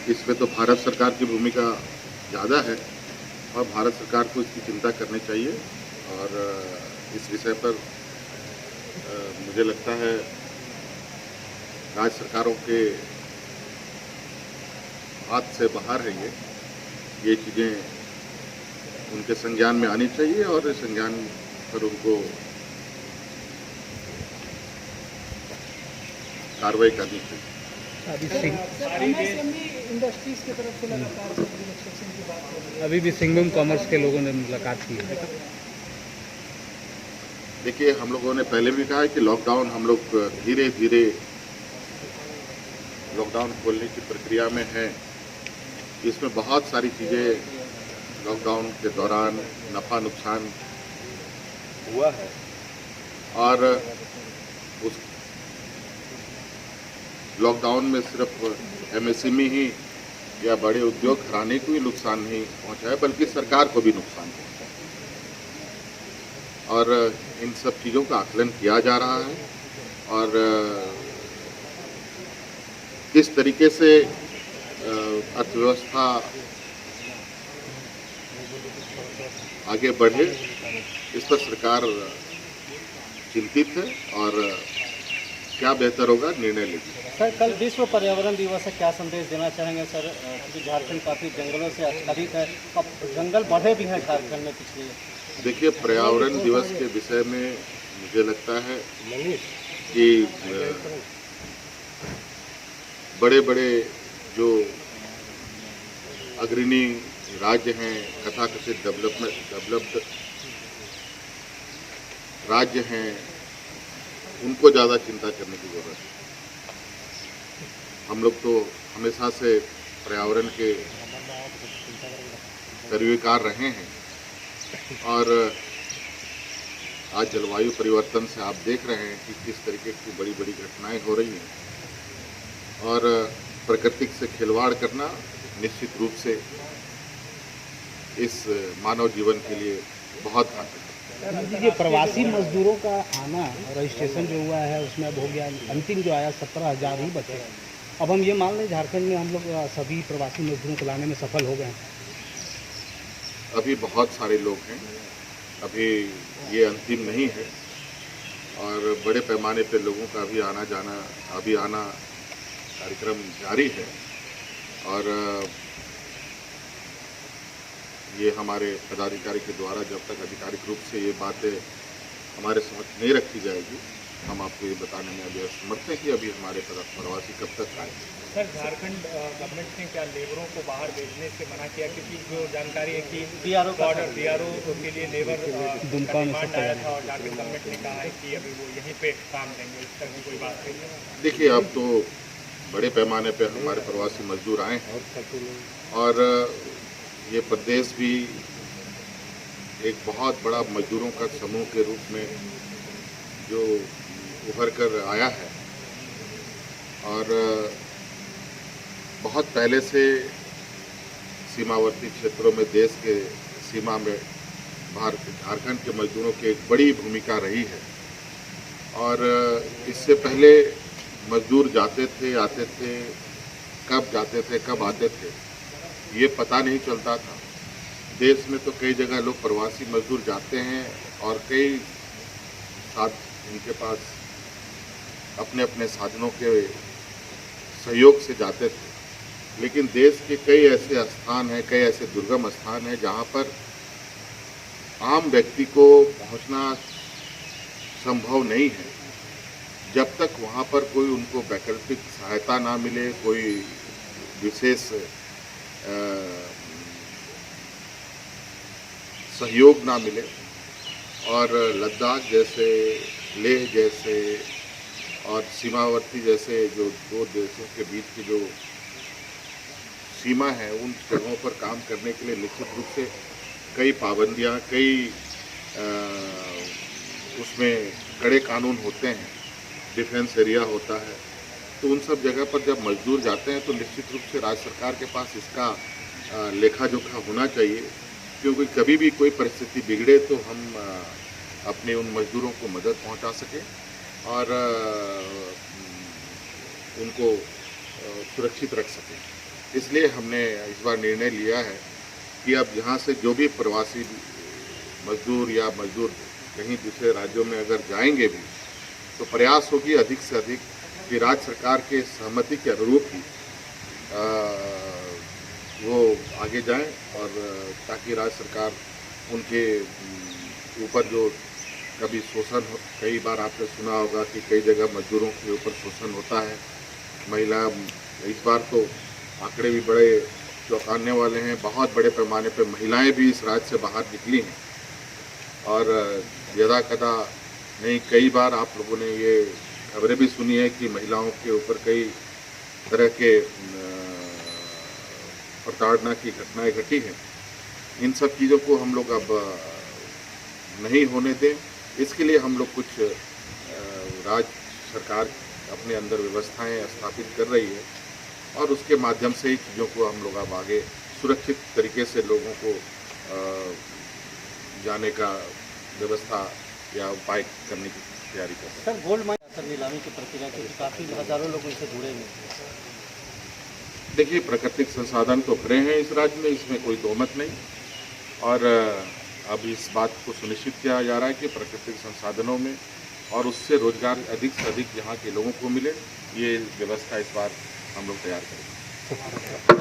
इसमें तो भारत सरकार की भूमिका ज़्यादा है और भारत सरकार को इसकी चिंता करनी चाहिए। और इस विषय पर मुझे लगता है राज्य सरकारों के हाथ से बाहर है ये चीज़ें उनके संज्ञान में आनी चाहिए और संज्ञान पर उनको कार्रवाई करनी चाहिए। इंडस्ट्रीज की तरफ से लगातार रिलैक्सेशन की बात हो रही है। अभी भी सिंघम कॉमर्स के लोगों ने मुलाकात की है। देखिए, हम लोगों ने पहले भी कहा है कि लॉकडाउन हम लोग धीरे धीरे लॉकडाउन खोलने की प्रक्रिया में है। इसमें बहुत सारी चीज़ें लॉकडाउन के दौरान नफ़ा नुकसान हुआ है और उस लॉकडाउन में सिर्फ एमएसएमई ही या बड़े उद्योग घराने को ही नुकसान नहीं पहुंचा है, बल्कि सरकार को भी नुकसान पहुंचा है। और इन सब चीज़ों का आकलन किया जा रहा है और किस तरीके से अर्थव्यवस्था आगे बढ़े, इस पर सरकार चिंतित है और क्या बेहतर होगा निर्णय लेगी। सर, कल विश्व पर्यावरण दिवस है, क्या संदेश देना चाहेंगे सर? क्योंकि झारखंड काफ़ी जंगलों से आच्छादित है, अब जंगल बढ़े भी हैं झारखंड में पिछले। देखिए, पर्यावरण दिवस के विषय में मुझे लगता है कि बड़े बड़े जो अग्रणी राज्य हैं, तथाकथित डेवलप्ड राज्य हैं, उनको ज़्यादा चिंता करने की ज़रूरत है। हम लोग तो हमेशा से पर्यावरण के पैरवीकार रहे हैं और आज जलवायु परिवर्तन से आप देख रहे हैं कि किस तरीके की बड़ी बड़ी घटनाएं हो रही हैं और प्रकृति से खिलवाड़ करना निश्चित रूप से इस मानव जीवन के लिए बहुत घातक है। ये प्रवासी मजदूरों का आना रजिस्ट्रेशन जो हुआ है उसमें अब हो गया, अंतिम जो आया 17,000 ही बचे। अब हम ये मान लें झारखंड में हम लोग सभी प्रवासी मजदूरों को लाने में सफल हो गए हैं। अभी बहुत सारे लोग हैं, अभी ये अंतिम नहीं है और बड़े पैमाने पे लोगों का भी आना कार्यक्रम जारी है और ये हमारे पदाधिकारी के द्वारा जब तक आधिकारिक रूप से ये बातें हमारे समक्ष नहीं रखी जाएगी, हम आपको ये बताने में अभी असमर्थ हैं कि अभी हमारे प्रवासी कब तक आएंगे। सर, झारखंड गवर्नमेंट ने क्या लेबरों को बाहर भेजने से मना किया? क्योंकि जो जानकारी है कि बीआरओ के लिए लेबर दुमका में डिमांड आया था और झारखंड गवर्नमेंट ने कहा है कि अभी वो यहीं पे काम देंगे, इस तरह की कोई बात नहीं है। देखिए, अब तो बड़े पैमाने पे हमारे प्रवासी मजदूर आए हैं और ये प्रदेश भी एक बहुत बड़ा मजदूरों का समूह के रूप में जो उभर कर आया है और बहुत पहले से सीमावर्ती क्षेत्रों में देश के सीमा में झारखंड के मजदूरों की एक बड़ी भूमिका रही है और इससे पहले मजदूर जाते थे, आते थे, कब जाते थे, कब आते थे, ये पता नहीं चलता था। देश में तो कई जगह लोग प्रवासी मजदूर जाते हैं और कई साथ इनके पास अपने अपने साधनों के सहयोग से जाते थे, लेकिन देश के कई ऐसे स्थान हैं, कई ऐसे दुर्गम स्थान हैं जहाँ पर आम व्यक्ति को पहुँचना संभव नहीं है जब तक वहाँ पर कोई उनको वैकल्पिक सहायता ना मिले, कोई विशेष सहयोग ना मिले। और लद्दाख जैसे, लेह जैसे और सीमावर्ती जैसे जो दो देशों के बीच की जो सीमा है, उन जगहों पर काम करने के लिए निश्चित रूप से कई पाबंदियां, कई उसमें कड़े कानून होते हैं, डिफेंस एरिया होता है। तो उन सब जगह पर जब मजदूर जाते हैं तो निश्चित रूप से राज्य सरकार के पास इसका लेखा जोखा होना चाहिए, क्योंकि कभी भी कोई परिस्थिति बिगड़े तो हम अपने उन मजदूरों को मदद पहुंचा सकें और उनको सुरक्षित रख सकें। इसलिए हमने इस बार निर्णय लिया है कि अब यहाँ से जो भी प्रवासी मजदूर या मजदूर कहीं दूसरे राज्यों में अगर जाएंगे भी तो प्रयास होगी अधिक से अधिक कि राज्य सरकार के सहमति के अनुरूप ही वो आगे जाएं और ताकि राज्य सरकार उनके ऊपर जो कभी शोषण कई बार आपने सुना होगा कि कई जगह मजदूरों के ऊपर शोषण होता है। महिला इस बार तो आंकड़े भी बड़े चौंकाने वाले हैं, बहुत बड़े पैमाने पर महिलाएं भी इस राज्य से बाहर निकली हैं और यदा कदा नहीं कई बार आप लोगों ने ये खबरें भी सुनी है कि महिलाओं के ऊपर कई तरह के प्रताड़ना की घटनाएं घटी हैं। इन सब चीज़ों को हम लोग अब नहीं होने दें, इसके लिए हम लोग कुछ राज्य सरकार अपने अंदर व्यवस्थाएं स्थापित कर रही है और उसके माध्यम से ही चीज़ों को हम लोग अब आगे सुरक्षित तरीके से लोगों को जाने का व्यवस्था या उपाय करने की तैयारी कर रहे हैं। सर गोल्ड माइन सर नीलामी की प्रक्रिया के काफ़ी हज़ारों लोग इससे जुड़े हुए हैं। देखिए, प्राकृतिक संसाधन तो भरे हैं इस राज्य में, इसमें कोई दोमत नहीं और अब इस बात को सुनिश्चित किया जा रहा है कि प्राकृतिक संसाधनों में और उससे रोजगार अधिक से अधिक यहाँ के लोगों को मिले, ये व्यवस्था इस बार हम लोग तैयार करेंगे।